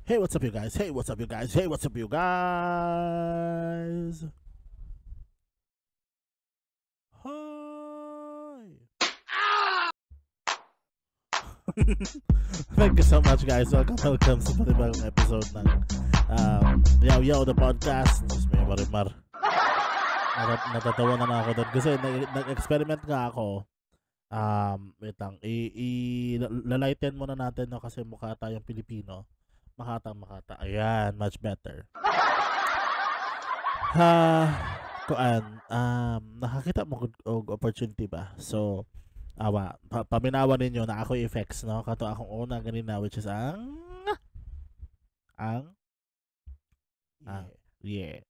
Hey, what's up, you guys? Hey, what's up, you guys? Hey, what's up, you guys? Hi. Thank you so much, guys. Welcome sa panibagong episode ng Yaw Yaw the Podcast. Diyos mo yung marimar. Natatawa na ako doon kasi nag-experiment nga ako. Wait lang. Lalighten muna natin, no, kasi mukha tayong Pilipino. Makata. Ayan, much better. Nakakita mo og opportunity ba? So, paminawan ninyo na ako effects, no? Kato akong una ganina, which is ang yeah.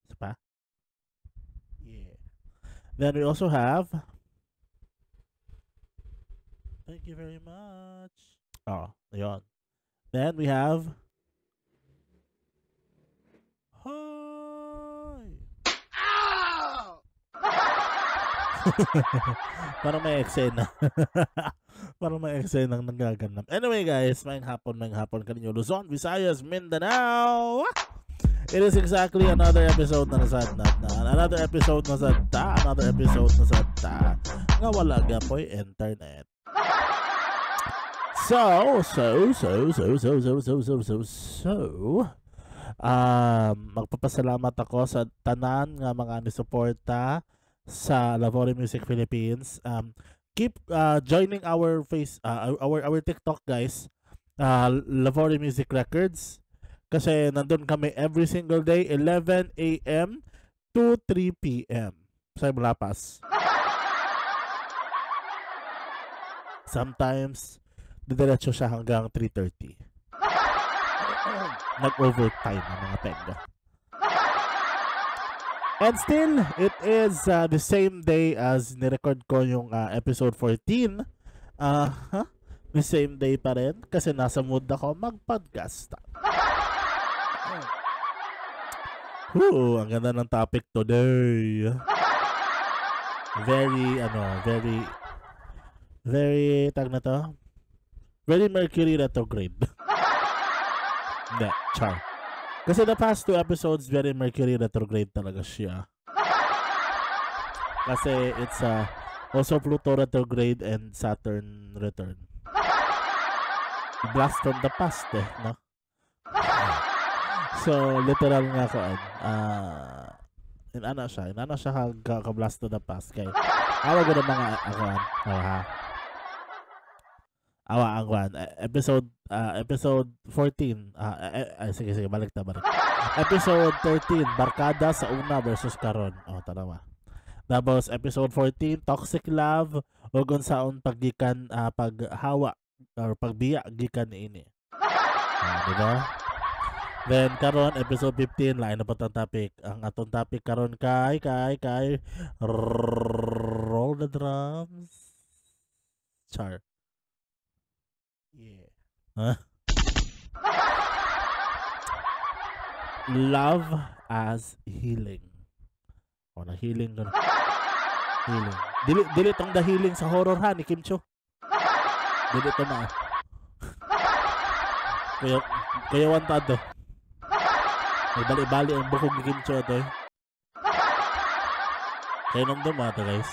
Isa pa? Yeah. Then we also have, thank you very much. Oh, ayun. Then we have, hi. Parang may eksena. Parang may eksena nang nagaganap. Anyway, guys, may hapon kaninyo Luzon, Visayas, Mindanao. It is exactly another episode na another episode na sadta nga wala gapoy internet. So magpapasalamat ako sa tanan nga mga nisuporta sa Lavori Music Philippines. Keep joining our our TikTok, guys. Lavori Music Records, kasi nandun kami every single day 11 a.m. to 3 p.m. sa Malapas. Sometimes didiretso siya hanggang 3:30. Nag-overtime ang mga penga. And still, it is the same day as nirecord ko yung episode 14. The same day pa rin kasi nasa mood ako mag-podcast. Ang ganda ng topic today. Very, tag na to? Very Mercury retrograde. Hindi, char. Kasi the past 2 episodes, very Mercury retrograde talaga siya. Kasi it's also Pluto retrograde and Saturn return. Blast from the past, no? So, literal nga ko, inana siya ka-blast to the past. Kay, awag ko na mga episode 14. Sige, balik. Episode 13, Barkada sa una versus karon. Tanawa. Tapos episode 14, Toxic Love, ug unsaon paggikan paghawa or pagbiya gikan niini. Diba? Then karon episode 15, lain na po ang topic. Ang atong topic karon kay roll the drums. Char. Yeah. Love as healing. Na healing doon. Healing. Dili tong the healing sa horror ha ni Kim Cho. Dili to na. Kaya wantado. May bali-bali ang bukog ni Kim Cho to. Kaya nang dumata, guys.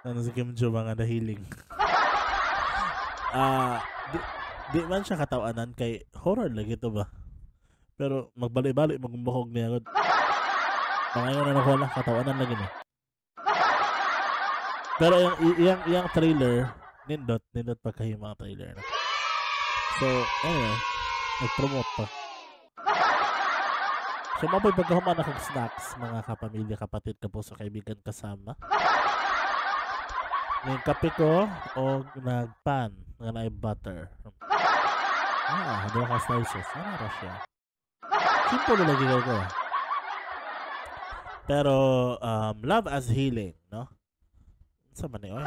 Ano si Kim Cho mga the healing. Di man siya katawanan kay horror lagi to ba. Pero magbali-bali magbukog niya agad. Ngayon na wala katawanan lagi niya. Pero yung trailer nindot pagkahi mga trailer na. So anyway, nag-promote pa. So maboy pagkahuman akong snacks, mga kapamilya, kapatid, kapuso, kaibigan, kasama. Yung kape ko o nagpan nga na butter. Dua ka slices. Ano ra siya? Simple lagi ko. Pero love as healing, no? Sa man oy.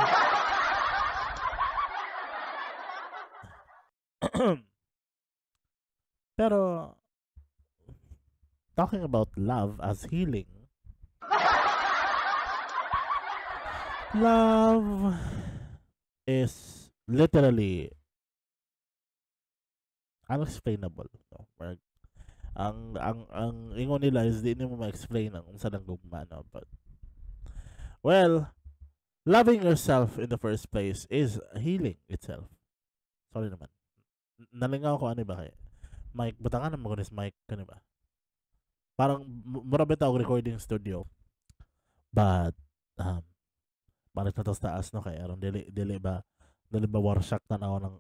Pero talking about love as healing, love is literally unexplainable, no? Ang ingon nila is di nimo ma-explain ang unsa nang gugma, no? But well, loving yourself in the first place is healing itself. Sorry naman. Nalingaw ko ano ba kay Mike, butangan na mo kunis Mike kani ba? Parang mura bitaw og recording studio. But balik na to sa taas, no, kay aron dili ba warshak tanaw ng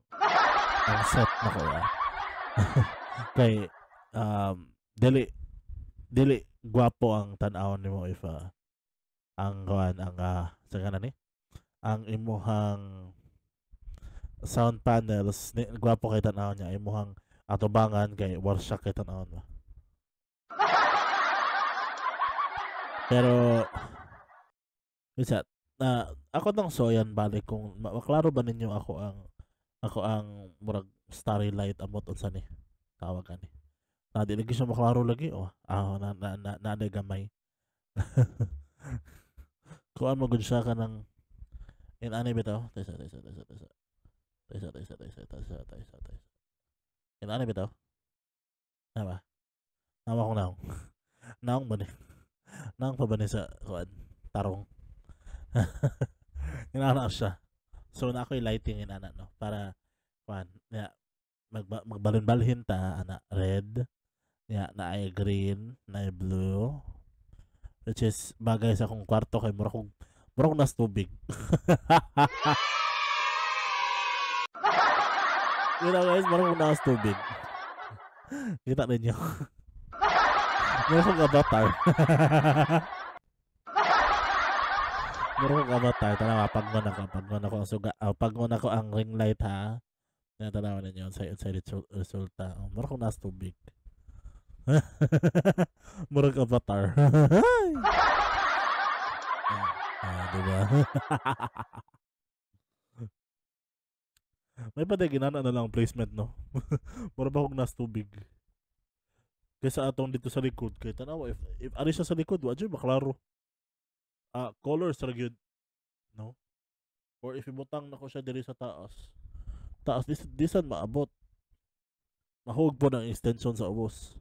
ang set na ko ya. Kay dili gwapo ang tan-awon nimo if ang kuan ang sa kana ni ang imuhang sound panels gwapo kay tan-awon niya, imuhang atubangan kay warshak kay tan-awon mo. Pero isa ako nang soyan balik kung maklaro ba ninyo ako ang murag starry light amot unsa ni tawag ani. Di lagi siya maklaro lagi na gamay. Kuan mo gud siya ka ng in ani bitaw. Taysa. In ani bitaw. Ano ba? Nawa ko naong. Naong ba ni? Naong pa ba ni sa kuan? Tarong. Inana siya. So na ako'y lighting inana, no, para kuan ya magbalon-balhin ta ana red ya na ay green na ay blue, which is bagay sa akong kwarto kay mura kong nas tubig. You know guys, mura kong nas tubig. Kita ninyo. Mura kong avatar. Mura kong avatar. Tanawa, pagman ako ang suga. Pagman ako ang ring light, ha. Tanawa ninyo sa resulta. Mura kong nas tubig. Mura kong avatar. Diba? May padaginan na lang placement, no? Mura ba kong nas tubig? Kaysa atong dito sa likod. Kaya tanawa, if ari siya sa likod, wadyo maklaro. Colors ra gyud, no? Or if ibutang nako siya diri sa taas disan maabot, mahug po ng extension sa ubos.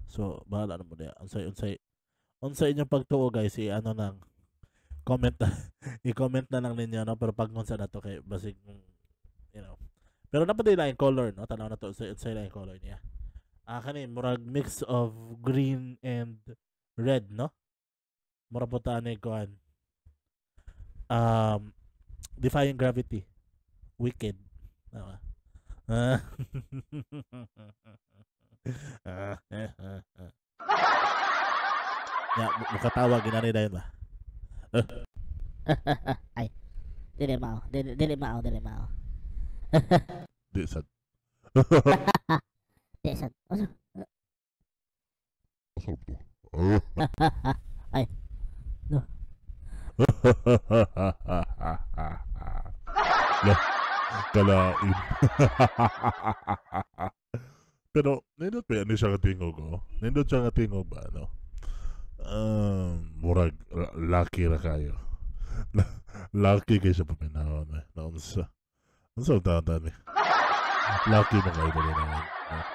So bahala na mo diya. Unsay inyong pagtuo, guys, ano nang comment na i-comment na lang ninyo, no, pero pag unsa na to kay basig, you know, pero napaday lang yung color, no, tanaw na to unsay lang yung color niya. Kani murag mix of green and red, no? Mura po ni kuan. Defying Gravity. Wicked. Diba? Mukatawa ginani dayon ba? Ay. Dili mao. Di sad. Di sad. Ay. No. Kalain. Pero nindot pa yan siya katingog, oh. Nindot siya katingog ba, no? Murag lucky ra kayo. Lucky kayo sa paminahon, eh. Naunsa ang tatan, eh. Lucky mo kayo dali naman, no?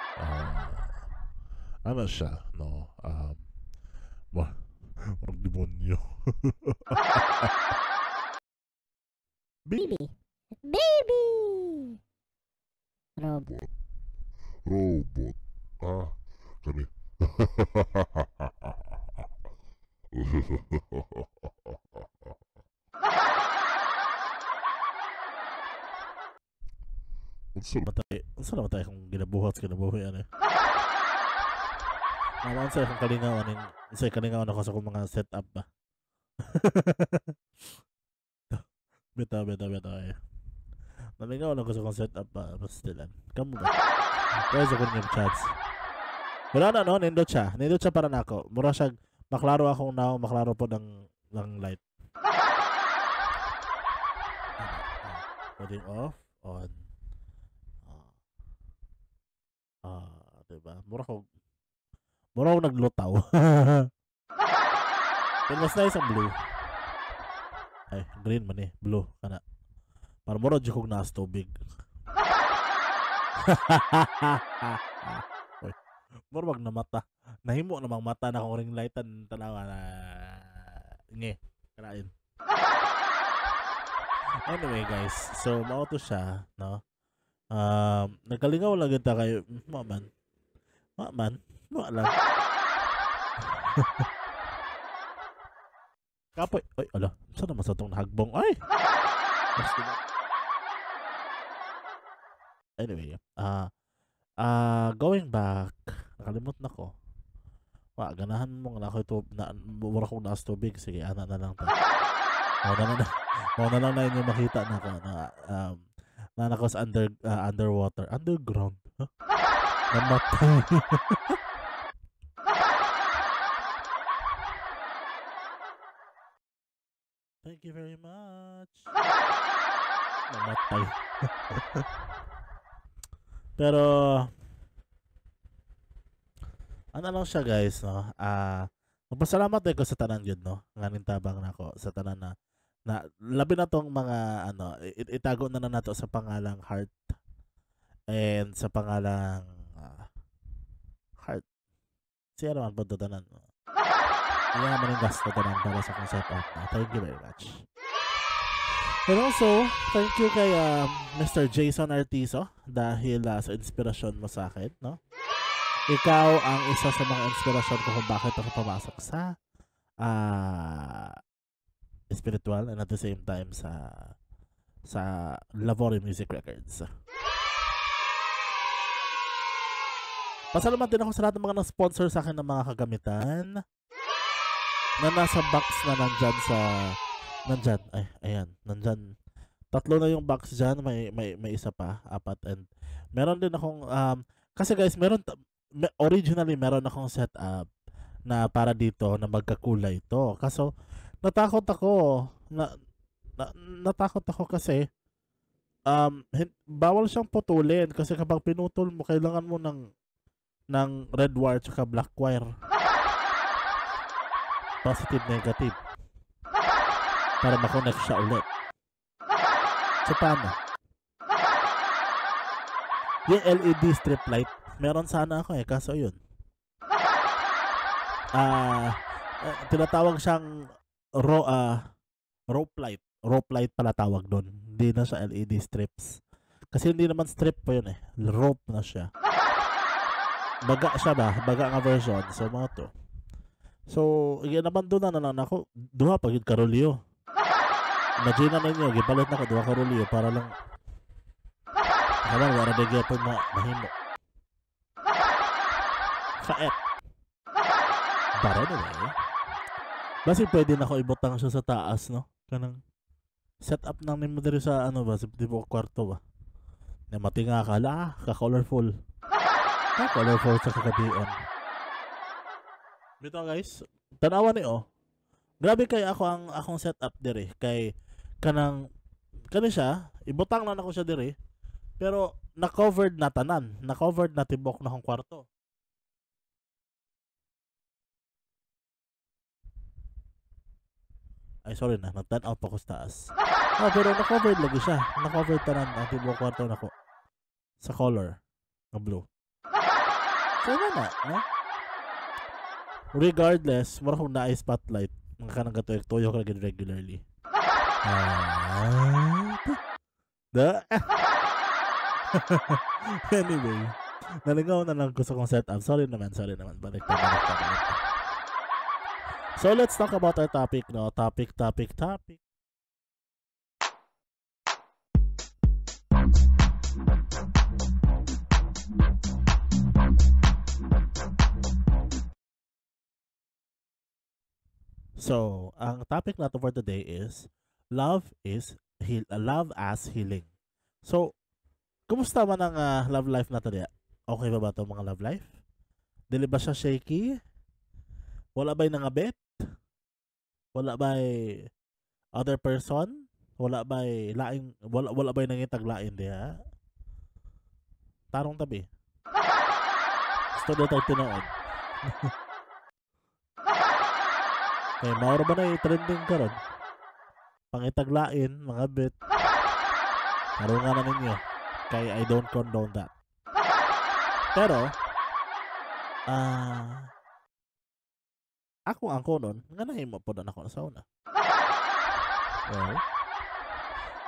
Ano siya, no? Murag demonyo. Baby. Robot. Kami. Unsa naman tayo kung ginabuhat yan, eh. Unsay akong kalingawan ako sa akong mga setup ba. Beta eh. Nalingawan ako sa akong setup ba, pastilan. Kamu ba? Kaya sa kunyang chats. Pero no, nindot siya para nako. Mura siya maklaro akong now, maklaro po ng light. Putting off on. Diba? Mura ko naglutaw. Pero mas nice ang blue. Ay, green man, eh. Blue kana. Para mura jud kog nas tubig. Uy, murag na mata. Nahimo namang mata na kung ring lightan tanawa na nge. Kalain. Anyway guys, so mao to siya, no? Nagkalingaw lang kita kayo, maman. Lang. Kapoy, ay, ala, saan naman sa itong nahagbong? Ay! Anyway, going back, nakalimot na ko. Ganahan mo nga ako ito, mura kong naas tubig, sige, ana na lang to. Mau na lang na inyo makita na ko na nako sa underwater, underground. Huh? Namatay. Thank you very much. Namatay. Pero ano lang siya guys, no? Magpasalamat ko sa tanan yun, no? Nganin tabang nako sa tanan na labi na tong mga itago na nato sa pangalang heart and sa pangalang heart. Siya naman po tanan. Iya man yung gasto tanan para sa concept of thank you very much. And also, thank you kay Mr. Jason Artizo dahil sa inspirasyon mo sa akin, no? Ikaw ang isa sa mga inspirasyon ko kung bakit ako pumasok sa spiritual and at the same time sa Lavori Music Records. Pasalamat din ako sa lahat ng mga na-sponsor sa akin ng mga kagamitan na nasa box na nandyan. Ay, ayan, nandyan. 3 na yung box dyan, may isa pa, 4, and meron din akong kasi guys, originally meron akong setup na para dito na magkakulay ito. Kaso natakot ako kasi bawal siyang putulin kasi kapag pinutol mo kailangan mo ng red wire tsaka black wire. Positive, negative. Para makonect siya ulit. So paano? Yung LED strip light meron sana ako kaso yun. Tinatawag siyang rope light. Rope light pala tawag doon. Hindi na siya LED strips. Kasi hindi naman strip pa yun Rope na siya. Baga siya ba? Baga nga version. So mga to. So, naman doon na lang ako. Duha pagid karolyo. Imagine na ninyo, gipalit na ko duha karolyo para lang wala na bigay po mahimo. Faet. But anyway, basi pwede na ako ibutang siya sa taas, no? Kanang setup nang nimo diri sa sa tipo kwarto ba? Na matinga ka ka-colorful. Ka-colorful sa kagabion. Bito guys, tanawa ni grabe kay akong setup diri kay kanang siya, ibutang na nako siya diri. Pero na-covered na tanan, na-covered na tibok na akong kwarto. Ay, sorry na. Nag-turn out pa ko sa taas. Pero na-covered lagi siya. Na-covered tanan ang tibok kwarto na ko. Sa color. Na blue. So, na, no? Regardless, mura kong na spotlight. Mga kanang gatoy-toyo ko lagi regularly. Anyway, nalingaw na lang ko sa kong setup. Sorry naman. Balik pa. So let's talk about our topic, no? Topic. So, ang topic natin for today is love as healing. So, kumusta man ang love life natin diya? Okay ba itong mga love life? Dili ba siya shaky? Wala ba'y nangabit? Wala ba'y other person? Wala ba'y nangitag lain diya? Tarong tabi. Gusto na tayo tinood. Kaya mauro ba na trending karon? Pangitaglain, mga bit. Tarungan na ninyo. Kaya I don't condone that. Pero ako nun nga nahimo po na ako sa una. Well,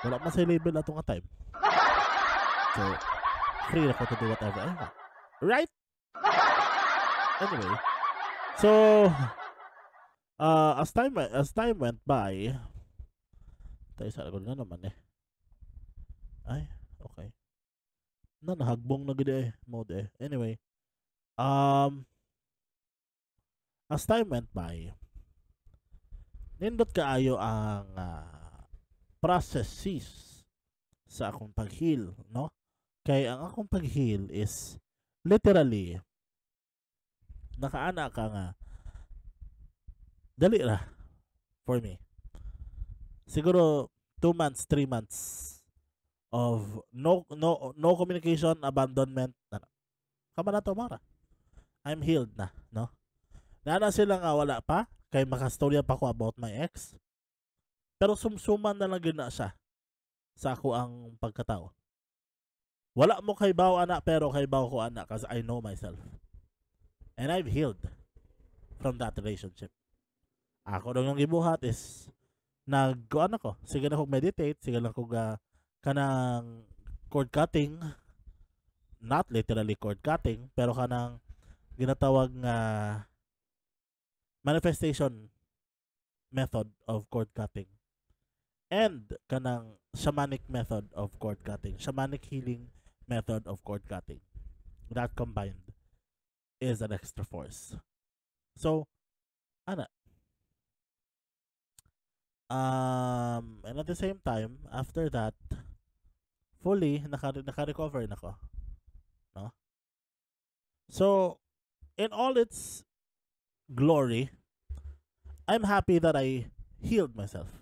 wala man sa label ato nga time. So, free ako to do whatever I want. Right? Anyway, so as time went by, tayo sa likod nga naman eh. Ay, okay. Nahagbong na gid mode eh. Anyway, as time went by, nindot kaayo ang processes sa akong pag-heal, no? Kay ang akong pag-heal is literally nakaana ka nga dali ra for me. Siguro 2 months, 3 months of no communication, abandonment. Kama na to, Mara. I'm healed na, no? Nana sila nga wala pa kay makastorya pa ko about my ex. Pero sumsuman na lang yun na siya sa ako ang pagkatao. Wala mo kay baw ana pero kay baw ko ana kasi I know myself. And I've healed from that relationship. Ako daw yung gibuhat is nag-kuan ako. Sige na kog meditate, sige lang kog kanang cord cutting. Not literally cord cutting, pero kanang ginatawag nga manifestation method of cord cutting. And kanang shamanic method of cord cutting. Shamanic healing method of cord cutting. That combined is an extra force. So, ana. And at the same time, after that, fully naka-recover na ko. No? So, in all its glory, I'm happy that I healed myself.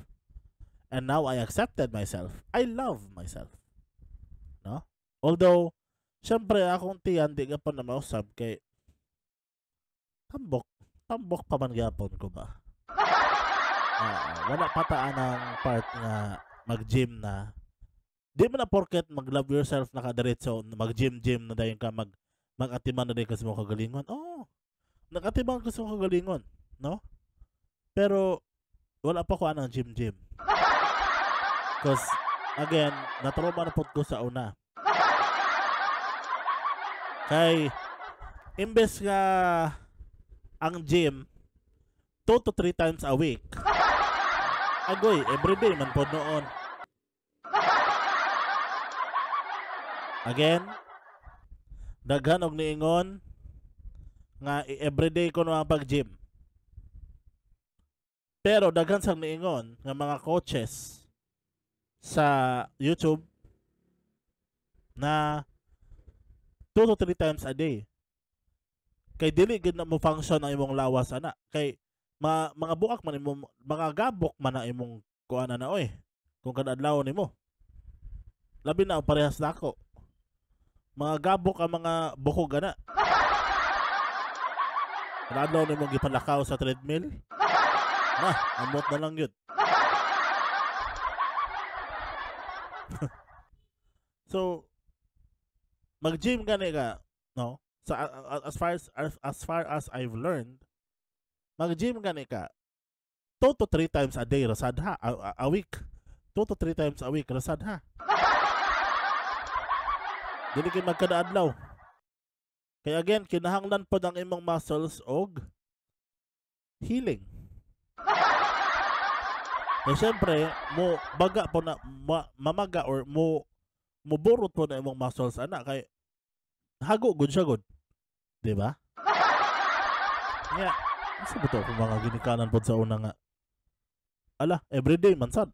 And now I accepted myself. I love myself. No? Although, syempre akong tiyan di ka pa na mausap kay tambok pa man gyapon ko ba? Wala pataan ang part nga mag-gym na. Di mo na porket mag-love yourself na kadiretso, mag-gym na dayon ka mag-atiman na dayon ka sa mong kagalingon. Oh, nag-atiman ka sa mong kagalingon, no? Pero wala pa ko anang gym. Because again, natrauma na po ko sa una. Kay imbes nga ang gym 2 to 3 times a week. Agoy, everyday man po noon. Again, daghan og niingon nga everyday ko na pag-gym. Pero daghan sang niingon nga mga coaches sa YouTube na 2 to 3 times a day. Kay dili gid na mo function ang imong lawas ana. Kay mga buak man imong mga gabok man na imong kuan na oy. Kung kada adlaw nimo. Labi na parehas nako. Mga gabok ang mga bukog ana. Kada adlaw nimo gipalakaw sa treadmill. Amot na lang yun. So mag-gym gani ka, no? So as far as I've learned, mag-gym gani ka 2 to 3 times a day rasad ha, a week. 2 to 3 times a week rasad ha. Dili kay magkada adlaw. Kaya again, kinahanglan pod ang imong muscles og healing. Eh syempre, mo baga po na mamaga or mo burot po na imong muscles ana kay hago gud siya gud. Di ba? Nga, asa ba to kung mga ginikanan pod sa una nga? Ala, everyday man sad.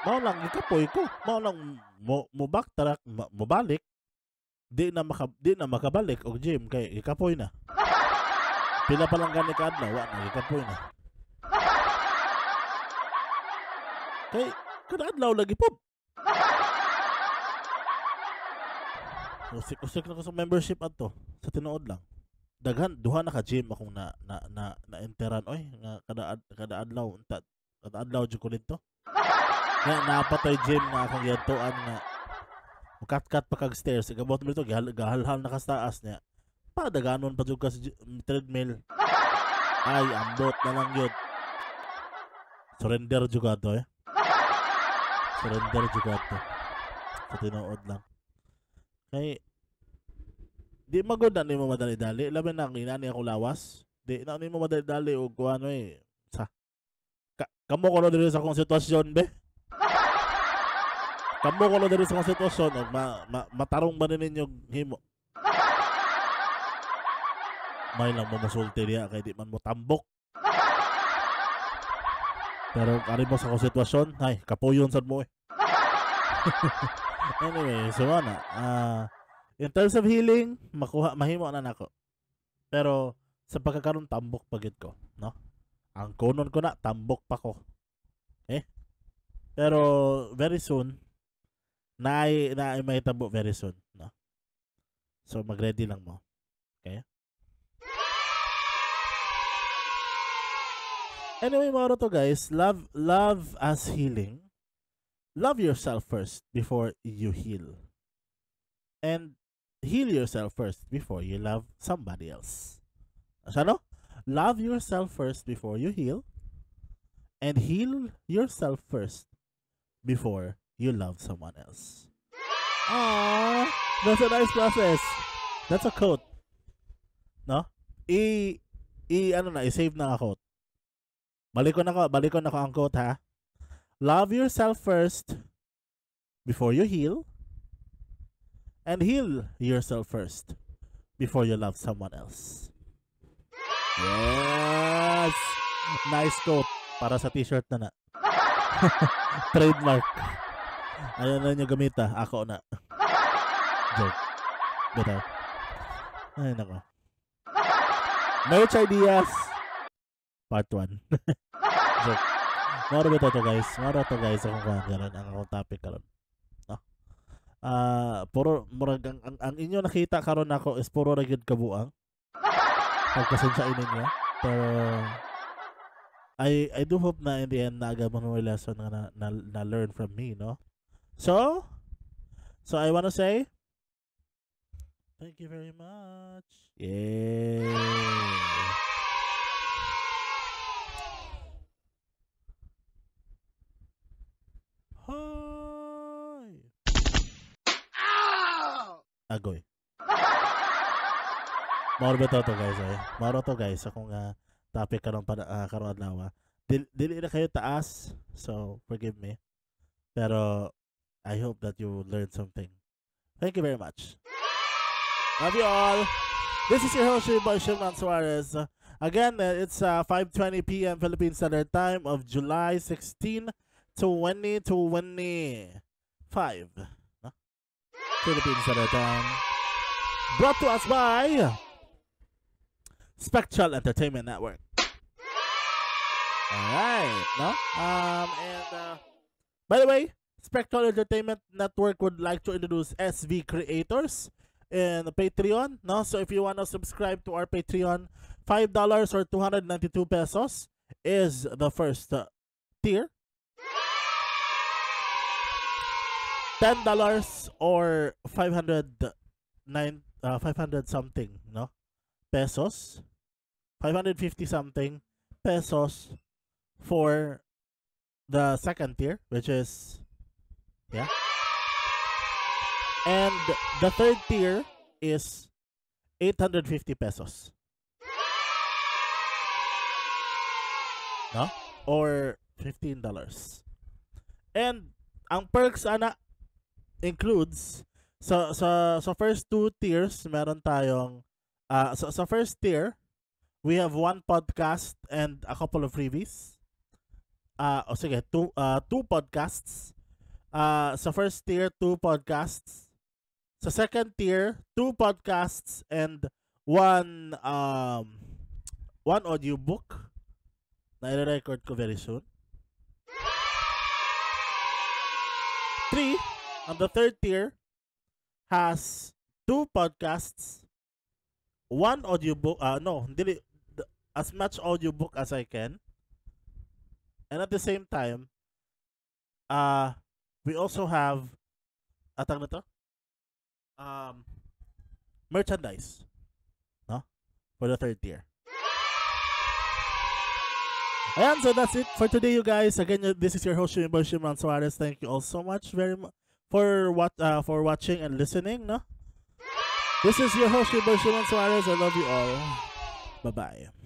Mao lang ikapoy ko. Mao lang mo backtrack, mo balik. Di na makabalik og gym kay ikapoy na. Pila pa lang gani ka adlaw, wa na ikapoy na. Kay kada adlaw lagi po. Usik na ko sa membership adto sa tinuod lang. Daghan duha na ka gym akong na enteran oy nga kada adlaw kada adlaw jud ko dito. Nga napatoy gym nga akong yadtoan nga Kat-kat pa kag stairs, igabot mo ito, gahalhal na ka sa taas niya. Daganon pa jud ka sa treadmill. Ay, ambot na lang yun. Surrender jud ka to eh. Surrender jud ka to. Sa tinuod lang. Kay, di magod na mo madali-dali. Labi na, inani ako lawas. Di na mo madali-dali o kung ano eh. Kamo ko na diri sa akong sitwasyon, be. Kamo ko na diri sa akong sitwasyon. Matarong ba ninyo himo? May lang mo masulti niya kay di man mo tambok. Pero kari mo sa akong sitwasyon, ay, kapuyon sad mo eh. Anyway, so ana. In terms of healing, mahimo na nako. Pero sa pagkakaroon tambok pagid ko, no? Ang kunon ko na tambok pa ko. Pero very soon na may tambok very soon, no? So mag-ready lang mo. Okay? Anyway, mga to guys, love as healing. Love yourself first before you heal. And heal yourself first before you love somebody else. Ano? Love yourself first before you heal. And heal yourself first before you love someone else. Aww, that's a nice process. That's a quote. No? I-save na ako. Balik ko na ko ang quote ha. Love yourself first before you heal. And heal yourself first before you love someone else. Yes! Nice quote. Para sa t-shirt na. Trademark. Ayaw na nyo gamita. Ako na. Joke. Bitaw. Ay, nako. Merch ideas. Part 1. Joke. Maro ba to guys? Maro to guys. Akong karon ang akong topic karon. No? Puro murag ang inyo nakita karon ako is puro ra gyud kabuang. Pagpasensyain ninyo. Pero I do hope na in the end naagaman mo lesson na learn from me, no? So I want to say thank you very much. Yay! Hi! Agoy. Maro ba to guys eh? Maro to guys akong topic karong karong adlaw. Dili na kayo taas, so forgive me. Pero I hope that you learned something. Thank you very much. Love you all. This is your host, Boy Shimon Suarez. Again, it's 5:20 p.m. Philippine Standard Time of July 16, 2025. No? Philippine Standard Time. Brought to us by Spectral Entertainment Network. Alright, no? By the way, Spectral Entertainment Network would like to introduce SV Creators in Patreon, no? So if you want to subscribe to our Patreon, $5 or 292 pesos is the first tier. $10 or 500 something, no? Pesos. 550 something pesos for the second tier, which is yeah. And the third tier is 850 pesos. No? Or $15. And ang perks ana includes so first two tiers meron tayong so first tier we have one podcast and a couple of freebies. Two podcasts. Sa first tier, 2 podcasts. Sa second tier, 2 podcasts and one audiobook na i-record ko very soon. 3, on the third tier, has 2 podcasts, 1 audiobook, as much audiobook as I can. And at the same time, we also have merchandise, no? For the third tier. Ayan, so that's it for today, you guys. Again, this is your host, Shimon Suarez. Thank you all so much very much for watching and listening, no? This is your host, Shimon Suarez. I love you all. Bye-bye.